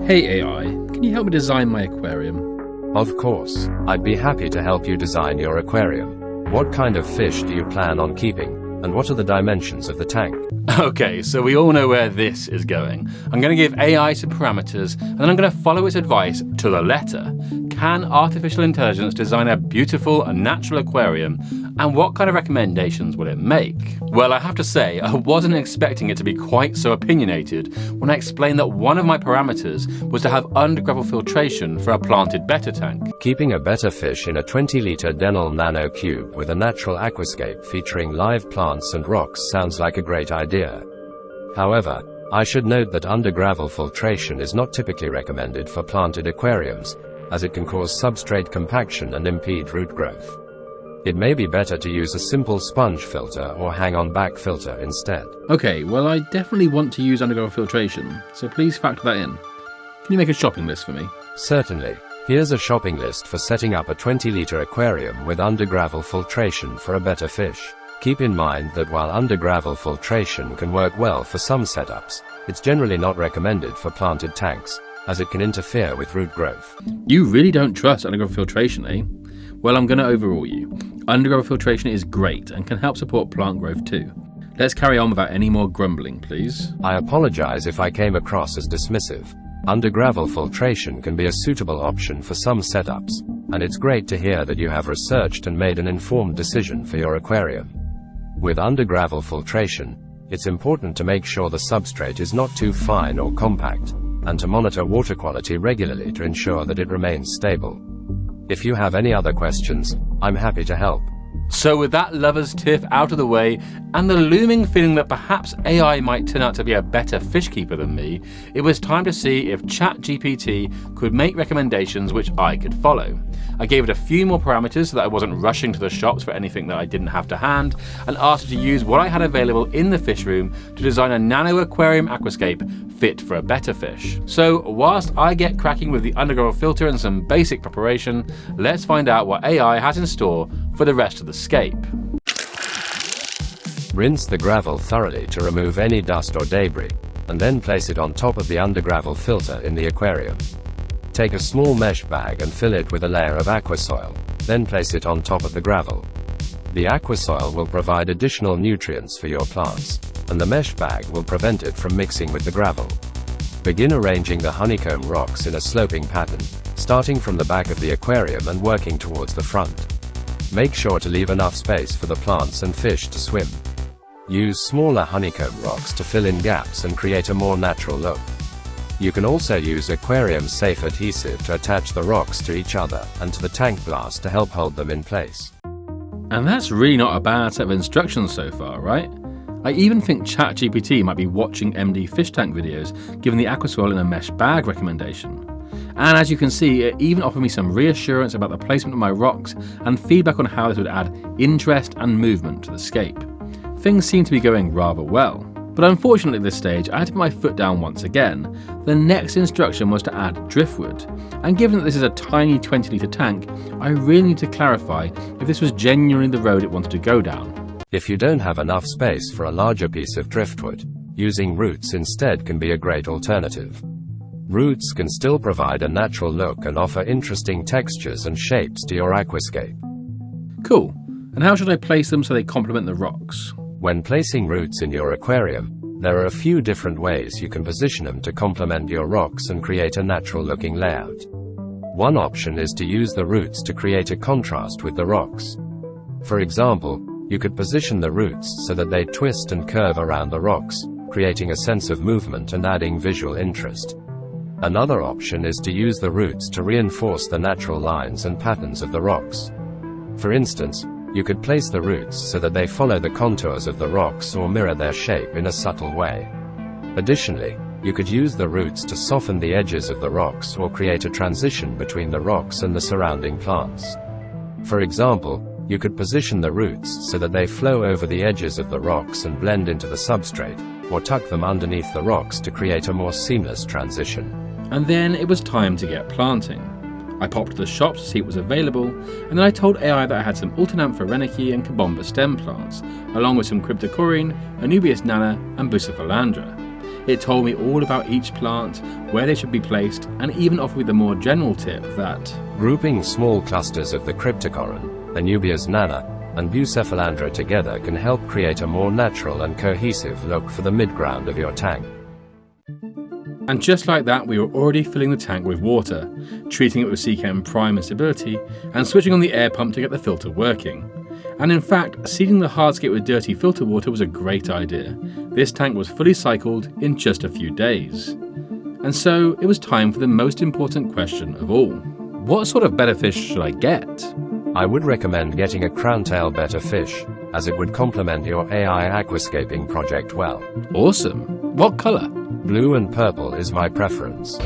Hey AI, can you help me design my aquarium? Of course, I'd be happy to help you design your aquarium. What kind of fish do you plan on keeping, and what are the dimensions of the tank? Okay, so we all know where this is going. I'm going to give AI some parameters, and then I'm going to follow its advice to the letter. Can artificial intelligence design a beautiful and natural aquarium, and what kind of recommendations will it make? Well, I have to say, I wasn't expecting it to be quite so opinionated when I explained that one of my parameters was to have undergravel filtration for a planted Betta tank. Keeping a Betta fish in a 20-litre Dennerle Nano Cube with a natural aquascape featuring live plants and rocks sounds like a great idea. However, I should note that undergravel filtration is not typically recommended for planted aquariums, as it can cause substrate compaction and impede root growth. It may be better to use a simple sponge filter or hang-on back filter instead. Okay, well I definitely want to use undergravel filtration, so please factor that in. Can you make a shopping list for me? Certainly. Here's a shopping list for setting up a 20-litre aquarium with undergravel filtration for a Betta fish. Keep in mind that while undergravel filtration can work well for some setups, it's generally not recommended for planted tanks, as it can interfere with root growth. You really don't trust undergravel filtration, eh? Well, I'm going to overrule you. Undergravel filtration is great and can help support plant growth too. Let's carry on without any more grumbling, please. I apologize if I came across as dismissive. Undergravel filtration can be a suitable option for some setups, and it's great to hear that you have researched and made an informed decision for your aquarium. With undergravel filtration, it's important to make sure the substrate is not too fine or compact, and to monitor water quality regularly to ensure that it remains stable. If you have any other questions, I'm happy to help. So with that lover's tiff out of the way, and the looming feeling that perhaps AI might turn out to be a better fish keeper than me, it was time to see if ChatGPT could make recommendations which I could follow. I gave it a few more parameters so that I wasn't rushing to the shops for anything that I didn't have to hand, and asked it to use what I had available in the fish room to design a nano aquarium aquascape fit for a Betta fish. So whilst I get cracking with the undergravel filter and some basic preparation, let's find out what AI has in store for the rest of the scape. Rinse the gravel thoroughly to remove any dust or debris, and then place it on top of the undergravel filter in the aquarium. Take a small mesh bag and fill it with a layer of aquasoil, then place it on top of the gravel. The aquasoil will provide additional nutrients for your plants, and the mesh bag will prevent it from mixing with the gravel. Begin arranging the honeycomb rocks in a sloping pattern, starting from the back of the aquarium and working towards the front. Make sure to leave enough space for the plants and fish to swim. Use smaller honeycomb rocks to fill in gaps and create a more natural look. You can also use aquarium-safe adhesive to attach the rocks to each other and to the tank glass to help hold them in place. And that's really not a bad set of instructions so far, right? I even think ChatGPT might be watching MD fish tank videos, given the aquasoil in a mesh bag recommendation. And as you can see, it even offered me some reassurance about the placement of my rocks and feedback on how this would add interest and movement to the scape. Things seem to be going rather well. But unfortunately at this stage, I had to put my foot down once again. The next instruction was to add driftwood. And given that this is a tiny 20-litre tank, I really need to clarify if this was genuinely the road it wanted to go down. If you don't have enough space for a larger piece of driftwood, using roots instead can be a great alternative. Roots can still provide a natural look and offer interesting textures and shapes to your aquascape. Cool. And how should I place them so they complement the rocks? When placing roots in your aquarium, there are a few different ways you can position them to complement your rocks and create a natural-looking layout. One option is to use the roots to create a contrast with the rocks. For example, you could position the roots so that they twist and curve around the rocks, creating a sense of movement and adding visual interest. Another option is to use the roots to reinforce the natural lines and patterns of the rocks. For instance, you could place the roots so that they follow the contours of the rocks or mirror their shape in a subtle way. Additionally, you could use the roots to soften the edges of the rocks or create a transition between the rocks and the surrounding plants. For example, you could position the roots so that they flow over the edges of the rocks and blend into the substrate, or tuck them underneath the rocks to create a more seamless transition. And then it was time to get planting. I popped to the shops to see what was available, and then I told AI that I had some Altinantha reniki and Kabomba stem plants, along with some Cryptocoryne, Anubias nana, and Bucephalandra. It told me all about each plant, where they should be placed, and even offered me the more general tip that grouping small clusters of the Cryptocoron, Anubias nana, and Bucephalandra together can help create a more natural and cohesive look for the midground of your tank. And just like that, we were already filling the tank with water, treating it with Seachem Prime and Stability, and switching on the air pump to get the filter working. And in fact, seeding the hardscape with dirty filter water was a great idea. This tank was fully cycled in just a few days. And so it was time for the most important question of all. What sort of Betta fish should I get? I would recommend getting a crowntail Betta fish, as it would complement your AI aquascaping project well. Awesome. What colour? Blue and purple is my preference.